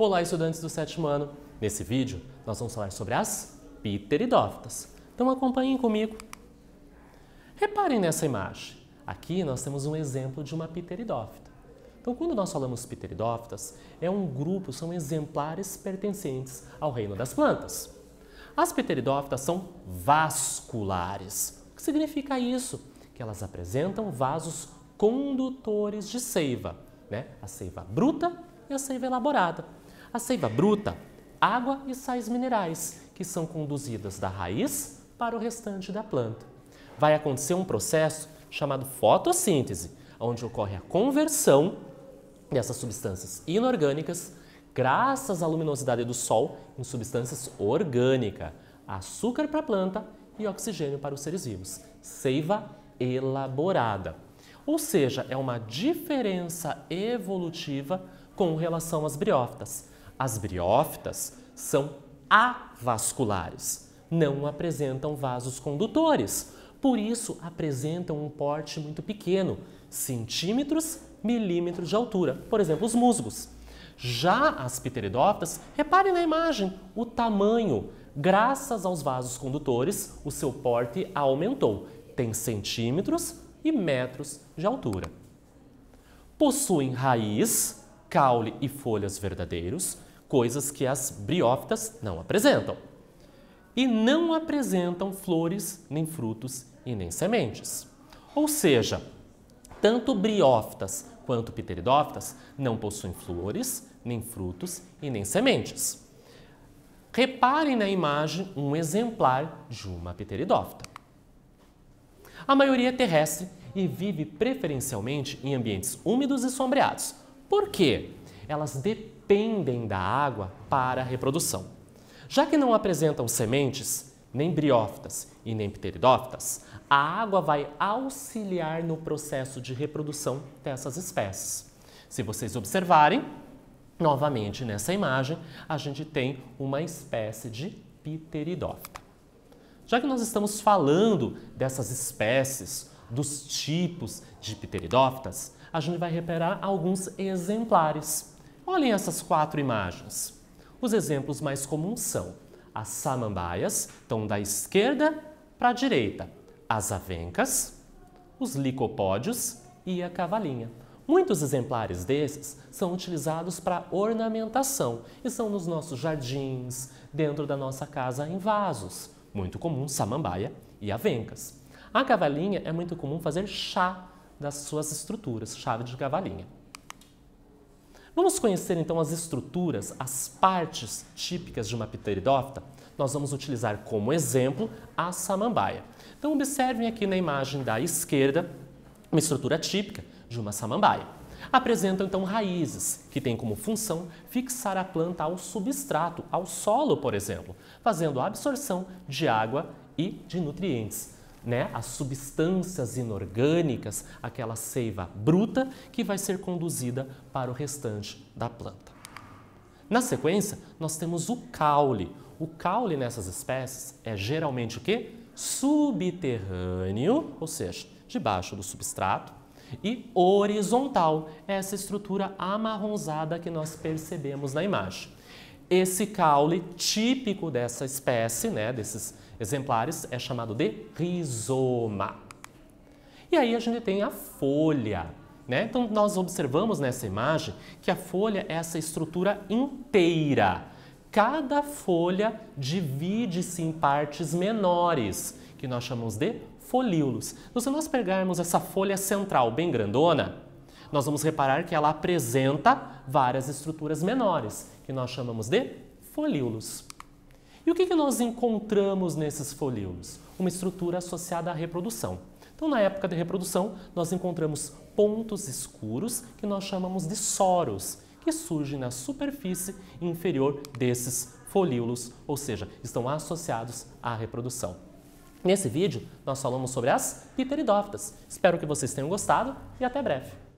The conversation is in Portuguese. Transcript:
Olá, estudantes do 7º ano! Nesse vídeo, nós vamos falar sobre as pteridófitas. Então acompanhem comigo. Reparem nessa imagem. Aqui nós temos um exemplo de uma pteridófita. Então, quando nós falamos pteridófitas, é um grupo, são exemplares pertencentes ao reino das plantas. As pteridófitas são vasculares. O que significa isso? Que elas apresentam vasos condutores de seiva, né? A seiva bruta e a seiva elaborada. A seiva bruta, água e sais minerais, que são conduzidas da raiz para o restante da planta. Vai acontecer um processo chamado fotossíntese, onde ocorre a conversão dessas substâncias inorgânicas, graças à luminosidade do sol, em substâncias orgânicas, açúcar para a planta e oxigênio para os seres vivos. Seiva elaborada. Ou seja, é uma diferença evolutiva com relação às briófitas. As briófitas são avasculares, não apresentam vasos condutores, por isso apresentam um porte muito pequeno, centímetros, milímetros de altura, por exemplo, os musgos. Já as pteridófitas, reparem na imagem, o tamanho, graças aos vasos condutores, o seu porte aumentou, tem centímetros e metros de altura. Possuem raiz, caule e folhas verdadeiros, coisas que as briófitas não apresentam. E não apresentam flores, nem frutos e nem sementes. Ou seja, tanto briófitas quanto pteridófitas não possuem flores, nem frutos e nem sementes. Reparem na imagem um exemplar de uma pteridófita. A maioria é terrestre e vive preferencialmente em ambientes úmidos e sombreados. Por quê? Elas dependem da água para a reprodução. Já que não apresentam sementes, nem briófitas e nem pteridófitas, a água vai auxiliar no processo de reprodução dessas espécies. Se vocês observarem, novamente nessa imagem, a gente tem uma espécie de pteridófita. Já que nós estamos falando dessas espécies, dos tipos de pteridófitas, a gente vai reparar alguns exemplares. Olhem essas 4 imagens. Os exemplos mais comuns são as samambaias, então da esquerda para a direita, as avencas, os licopódios e a cavalinha. Muitos exemplares desses são utilizados para ornamentação e são nos nossos jardins, dentro da nossa casa em vasos. Muito comum samambaia e avencas. A cavalinha é muito comum fazer chá das suas estruturas, chave de cavalinha. Vamos conhecer então as estruturas, as partes típicas de uma pteridófita? Nós vamos utilizar como exemplo a samambaia. Então observem aqui na imagem da esquerda uma estrutura típica de uma samambaia. Apresentam então raízes, que têm como função fixar a planta ao substrato, ao solo, por exemplo, fazendo a absorção de água e de nutrientes, né? As substâncias inorgânicas, aquela seiva bruta que vai ser conduzida para o restante da planta. Na sequência, nós temos o caule. O caule nessas espécies é geralmente o quê? Subterrâneo, ou seja, debaixo do substrato, e horizontal, essa estrutura amarronzada que nós percebemos na imagem. Esse caule típico dessa espécie, né, desses exemplares, é chamado de rizoma. E aí a gente tem a folha, né? Então nós observamos nessa imagem que a folha é essa estrutura inteira. Cada folha divide-se em partes menores, que nós chamamos de folíolos. Então, se nós pegarmos essa folha central bem grandona, nós vamos reparar que ela apresenta várias estruturas menores, que nós chamamos de folíolos. E o que nós encontramos nesses folíolos? Uma estrutura associada à reprodução. Então, na época de reprodução, nós encontramos pontos escuros, que nós chamamos de soros, que surgem na superfície inferior desses folíolos, ou seja, estão associados à reprodução. Nesse vídeo, nós falamos sobre as pteridófitas. Espero que vocês tenham gostado e até breve!